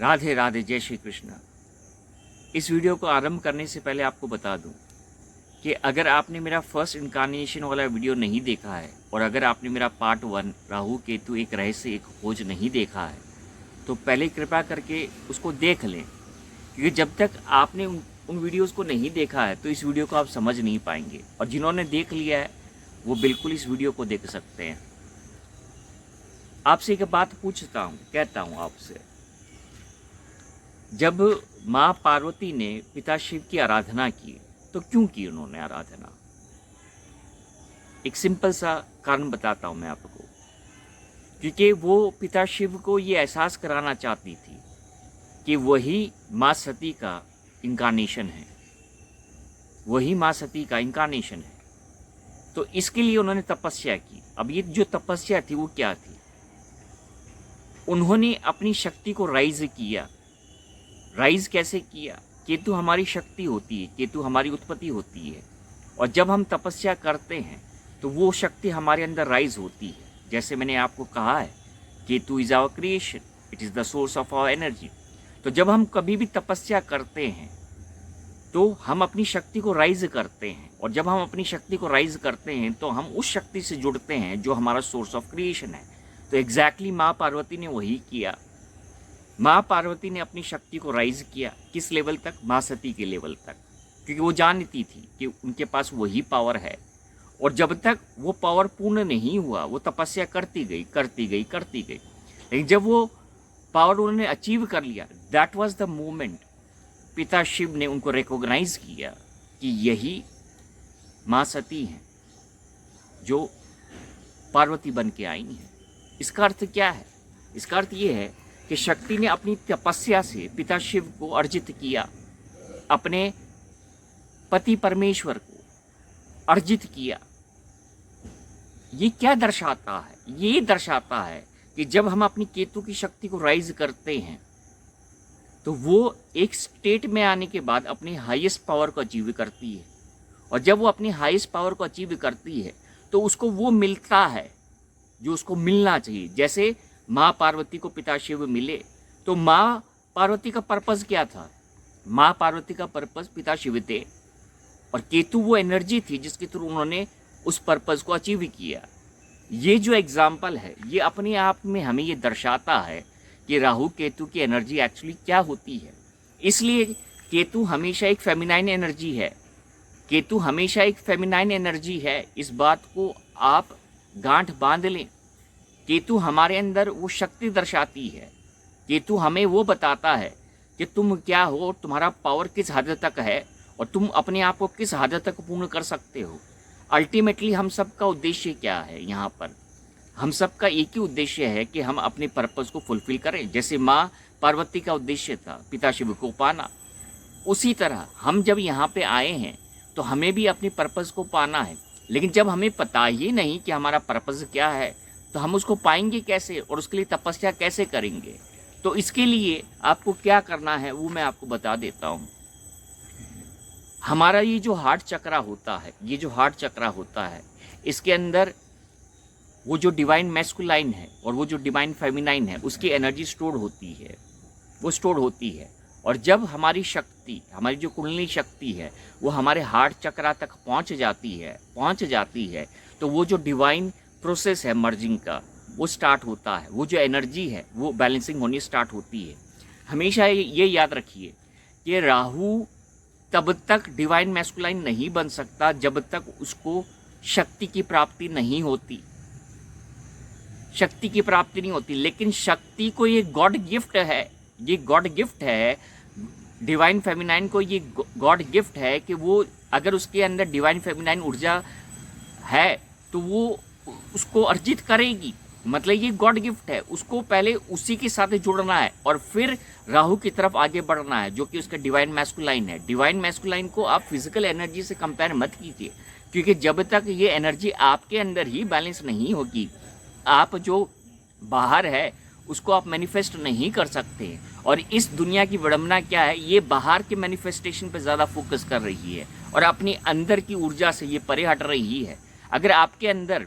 राधे राधे, जय श्री कृष्ण। इस वीडियो को आरंभ करने से पहले आपको बता दूं कि अगर आपने मेरा फर्स्ट इनकारनेशन वाला वीडियो नहीं देखा है और अगर आपने मेरा पार्ट 1 राहु केतु एक रहस्य एक खोज नहीं देखा है तो पहले कृपया करके उसको देख लें, क्योंकि जब तक आपने उन वीडियोज़ को नहीं देखा है तो इस वीडियो को आप समझ नहीं पाएंगे। और जिन्होंने देख लिया है वो बिल्कुल इस वीडियो को देख सकते हैं। आपसे एक बात पूछता हूँ, कहता हूँ आपसे, जब माँ पार्वती ने पिता शिव की आराधना की तो क्यों की उन्होंने आराधना? एक सिंपल सा कारण बताता हूँ मैं आपको। क्योंकि वो पिता शिव को ये एहसास कराना चाहती थी कि वही माँ सती का इनकारनेशन है, वही माँ सती का इनकारनेशन है। तो इसके लिए उन्होंने तपस्या की। अब ये जो तपस्या थी वो क्या थी? उन्होंने अपनी शक्ति को राइज किया। राइज कैसे किया? केतु हमारी शक्ति होती है, केतु हमारी उत्पत्ति होती है, और जब हम तपस्या करते हैं तो वो शक्ति हमारे अंदर राइज होती है। जैसे मैंने आपको कहा है, Ketu is our creation, it is the source of our energy. तो जब हम कभी भी तपस्या करते हैं तो हम अपनी शक्ति को राइज करते हैं, और जब हम अपनी शक्ति को राइज करते हैं तो हम उस शक्ति से जुड़ते हैं जो हमारा सोर्स ऑफ क्रिएशन है। तो एग्जैक्टली माँ पार्वती ने वही किया। माँ पार्वती ने अपनी शक्ति को राइज किया। किस लेवल तक? माँ सती के लेवल तक, क्योंकि वो जानती थी कि उनके पास वही पावर है। और जब तक वो पावर पूर्ण नहीं हुआ वो तपस्या करती गई करती गई करती गई, लेकिन जब वो पावर उन्होंने अचीव कर लिया, दैट वाज द मोमेंट पिता शिव ने उनको रिकॉग्नाइज किया कि यही माँ सती हैं जो पार्वती बन के आई हैं। इसका अर्थ क्या है? इसका अर्थ ये है कि शक्ति ने अपनी तपस्या से पिता शिव को अर्जित किया, अपने पति परमेश्वर को अर्जित किया। ये क्या दर्शाता है? ये दर्शाता है कि जब हम अपनी केतु की शक्ति को राइज करते हैं तो वो एक स्टेट में आने के बाद अपनी हाईएस्ट पावर को अचीव करती है, और जब वो अपनी हाईएस्ट पावर को अचीव करती है तो उसको वो मिलता है जो उसको मिलना चाहिए। जैसे माँ पार्वती को पिता शिव मिले, तो माँ पार्वती का पर्पस क्या था? माँ पार्वती का पर्पस पिता शिव थे, और केतु वो एनर्जी थी जिसके थ्रू उन्होंने उस पर्पस को अचीव किया। ये जो एग्जाम्पल है ये अपने आप में हमें ये दर्शाता है कि राहु केतु की एनर्जी एक्चुअली क्या होती है। इसलिए केतु हमेशा एक फेमिनाइन एनर्जी है। केतु हमेशा एक फेमिनाइन एनर्जी है, इस बात को आप गांठ बांध लें। केतु हमारे अंदर वो शक्ति दर्शाती है। केतु हमें वो बताता है कि तुम क्या हो, तुम्हारा पावर किस हद तक है और तुम अपने आप को किस हद तक पूर्ण कर सकते हो। अल्टीमेटली हम सबका उद्देश्य क्या है? यहाँ पर हम सबका एक ही उद्देश्य है कि हम अपने पर्पस को फुलफिल करें। जैसे माँ पार्वती का उद्देश्य था पिता शिव को पाना, उसी तरह हम जब यहाँ पे आए हैं तो हमें भी अपने पर्पस को पाना है। लेकिन जब हमें पता ही नहीं कि हमारा पर्पस क्या है तो हम उसको पाएंगे कैसे और उसके लिए तपस्या कैसे करेंगे? तो इसके लिए आपको क्या करना है वो मैं आपको बता देता हूँ। हमारा ये जो हार्ट चक्रा होता है, ये जो हार्ट चक्रा होता है, इसके अंदर वो जो डिवाइन मैस्कुलाइन है और वो जो डिवाइन फेमिनाइन है उसकी एनर्जी स्टोर होती है, वो स्टोर होती है। और जब हमारी शक्ति, हमारी जो कुंडली शक्ति है वो हमारे हार्ट चक्रा तक पहुंच जाती है तो वो जो डिवाइन प्रोसेस है मर्जिंग का वो स्टार्ट होता है। वो जो एनर्जी है वो बैलेंसिंग होनी स्टार्ट होती है। हमेशा ये याद रखिए कि राहु तब तक डिवाइन मैस्कुलाइन नहीं बन सकता जब तक उसको शक्ति की प्राप्ति नहीं होती, शक्ति की प्राप्ति नहीं होती। लेकिन शक्ति को ये गॉड गिफ्ट है, ये गॉड गिफ्ट है डिवाइन फेमिनाइन को, ये गॉड गिफ्ट है कि वो अगर उसके अंदर डिवाइन फेमिनाइन ऊर्जा है तो वो उसको अर्जित करेगी। मतलब ये गॉड गिफ्ट है, उसको पहले उसी के साथ जुड़ना है और फिर राहु की तरफ आगे बढ़ना है जो कि उसका डिवाइन मैस्कुलाइन है। डिवाइन मैस्कुलाइन को आप फिजिकल एनर्जी से कंपेयर मत कीजिए, क्योंकि जब तक ये एनर्जी आपके अंदर ही बैलेंस नहीं होगी, आप जो बाहर है उसको आप मैनिफेस्ट नहीं कर सकते। और इस दुनिया की विडंबना क्या है, ये बाहर के मैनिफेस्टेशन पे ज़्यादा फोकस कर रही है और अपनी अंदर की ऊर्जा से ये परे हट रही है। अगर आपके अंदर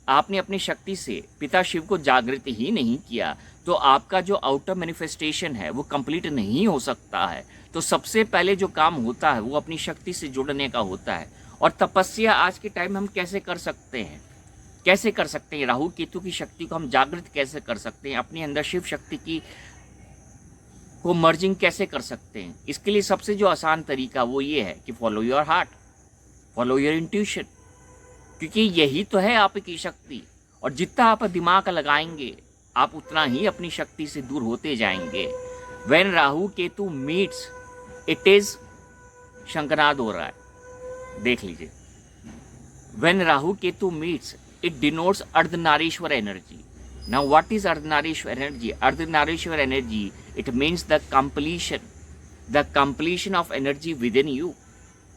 आपने अपनी शक्ति से पिता शिव को जागृत ही नहीं किया तो आपका जो आउटर मैनिफेस्टेशन है वो कंप्लीट नहीं हो सकता है। तो सबसे पहले जो काम होता है वो अपनी शक्ति से जुड़ने का होता है। और तपस्या आज के टाइम में हम कैसे कर सकते हैं, कैसे कर सकते हैं? राहु केतु की शक्ति को हम जागृत कैसे कर सकते हैं, अपने अंदर शिव शक्ति की को मर्जिंग कैसे कर सकते हैं? इसके लिए सबसे जो आसान तरीका वो ये है कि follow your heart, follow your intuition, क्योंकि यही तो है आपकी शक्ति। और जितना आप दिमाग लगाएंगे आप उतना ही अपनी शक्ति से दूर होते जाएंगे। When Rahu Ketu meets, it is शंखनाद हो रहा है, देख लीजिए। When Rahu Ketu meets, it denotes Ardhanarishwar energy. Now what is Ardhanarishwar energy? Ardhanarishwar energy, it means the completion of energy within you,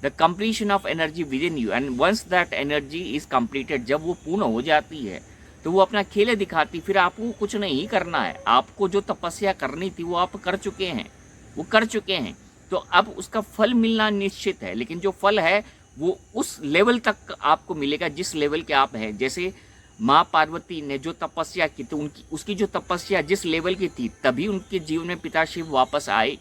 the completion of energy within you, and once that energy is completed, जब वो पूर्ण हो जाती है तो वो अपना खेल दिखाती, फिर आपको कुछ नहीं करना है। आपको जो तपस्या करनी थी वो आप कर चुके हैं, वो कर चुके हैं। तो अब उसका फल मिलना निश्चित है, लेकिन जो फल है वो उस लेवल तक आपको मिलेगा जिस लेवल के आप हैं। जैसे माँ पार्वती ने जो तपस्या की तो उसकी जो तपस्या जिस लेवल की थी तभी उनके जीवन में पिता शिव वापस आए।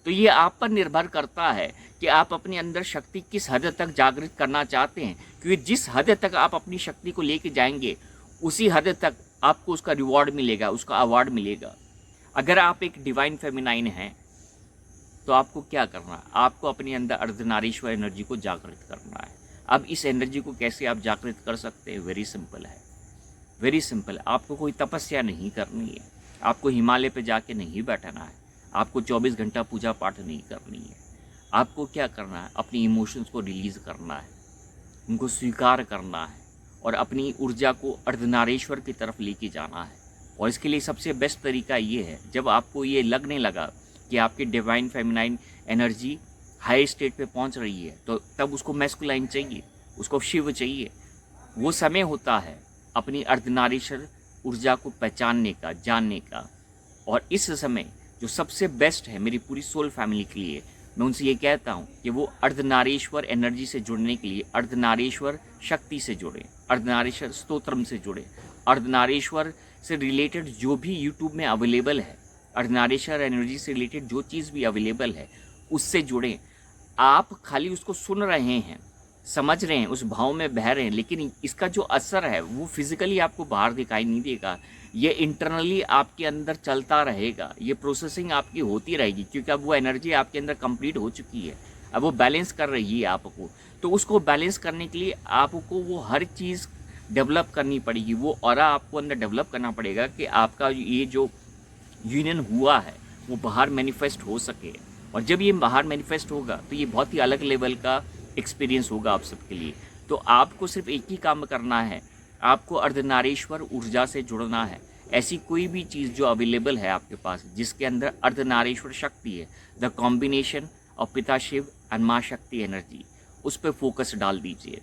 तो ये आप पर निर्भर करता है कि आप अपने अंदर शक्ति किस हद तक जागृत करना चाहते हैं, क्योंकि जिस हद तक आप अपनी शक्ति को लेके जाएंगे उसी हद तक आपको उसका रिवॉर्ड मिलेगा, उसका अवार्ड मिलेगा। अगर आप एक डिवाइन फेमिनाइन हैं तो आपको क्या करना है? आपको अपने अंदर अर्धनारीश्वर एनर्जी को जागृत करना है। अब इस एनर्जी को कैसे आप जागृत कर सकते हैं? वेरी सिंपल है, वेरी सिंपल। आपको कोई तपस्या नहीं करनी है, आपको हिमालय पे जाके नहीं बैठना है, आपको 24 घंटा पूजा पाठ नहीं करनी है। आपको क्या करना है? अपनी इमोशंस को रिलीज़ करना है, उनको स्वीकार करना है और अपनी ऊर्जा को अर्धनारीश्वर की तरफ लेके जाना है। और इसके लिए सबसे बेस्ट तरीका ये है, जब आपको ये लगने लगा कि आपकी divine feminine energy high state पे पहुंच रही है तो तब उसको मैस्कुलाइन चाहिए, उसको शिव चाहिए। वो समय होता है अपनी अर्धनारीश्वर ऊर्जा को पहचानने का, जानने का। और इस समय जो सबसे बेस्ट है मेरी पूरी सोल फैमिली के लिए, मैं उनसे ये कहता हूँ कि वो अर्धनारीश्वर एनर्जी से जुड़ने के लिए अर्धनारीश्वर शक्ति से जुड़े, अर्धनारीश्वर स्तोत्रम से जुड़े, अर्धनारीश्वर से रिलेटेड जो भी यूट्यूब में अवेलेबल है, अर्धनारीश्वर एनर्जी से रिलेटेड जो चीज़ भी अवेलेबल है उससे जुड़ें। आप खाली उसको सुन रहे हैं, समझ रहे हैं, उस भाव में बह रहे हैं, लेकिन इसका जो असर है वो फिजिकली आपको बाहर दिखाई नहीं देगा। ये इंटरनली आपके अंदर चलता रहेगा, ये प्रोसेसिंग आपकी होती रहेगी, क्योंकि अब वो एनर्जी आपके अंदर कंप्लीट हो चुकी है, अब वो बैलेंस कर रही है आपको। तो उसको बैलेंस करने के लिए आपको वो हर चीज़ डेवलप करनी पड़ेगी, वो ऑरा आपको अंदर डेवलप करना पड़ेगा कि आपका ये जो यूनियन हुआ है वो बाहर मैनिफेस्ट हो सके। और जब ये बाहर मैनिफेस्ट होगा तो ये बहुत ही अलग लेवल का एक्सपीरियंस होगा आप सबके लिए। तो आपको सिर्फ एक ही काम करना है, आपको अर्धनारीश्वर ऊर्जा से जुड़ना है। ऐसी कोई भी चीज़ जो अवेलेबल है आपके पास जिसके अंदर अर्धनारीश्वर शक्ति है, द कॉम्बिनेशन ऑफ पिता शिव एंड माँ शक्ति एनर्जी, उस पर फोकस डाल दीजिए,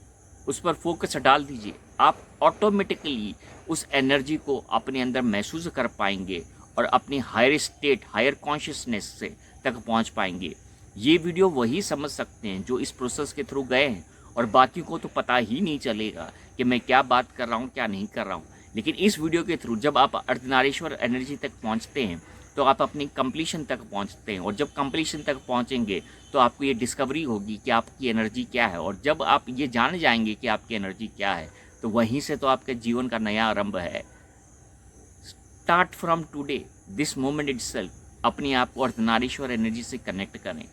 उस पर फोकस डाल दीजिए। आप ऑटोमेटिकली उस एनर्जी को अपने अंदर महसूस कर पाएंगे और अपनी हायर स्टेट, हायर कॉन्शियसनेस से तक पहुंच पाएंगे। ये वीडियो वही समझ सकते हैं जो इस प्रोसेस के थ्रू गए हैं, और बाकी को तो पता ही नहीं चलेगा कि मैं क्या बात कर रहा हूँ, क्या नहीं कर रहा हूँ। लेकिन इस वीडियो के थ्रू जब आप अर्धनारीश्वर एनर्जी तक पहुँचते हैं तो आप अपनी कंप्लीशन तक पहुँचते हैं, और जब कंप्लीशन तक पहुँचेंगे तो आपको ये डिस्कवरी होगी कि आपकी एनर्जी क्या है। और जब आप ये जान जाएंगे कि आपकी एनर्जी क्या है तो वहीं से तो आपके जीवन का नया आरंभ है। Start from today, this moment itself, अपने आप को अर्धनारीश्वर एनर्जी से कनेक्ट करें।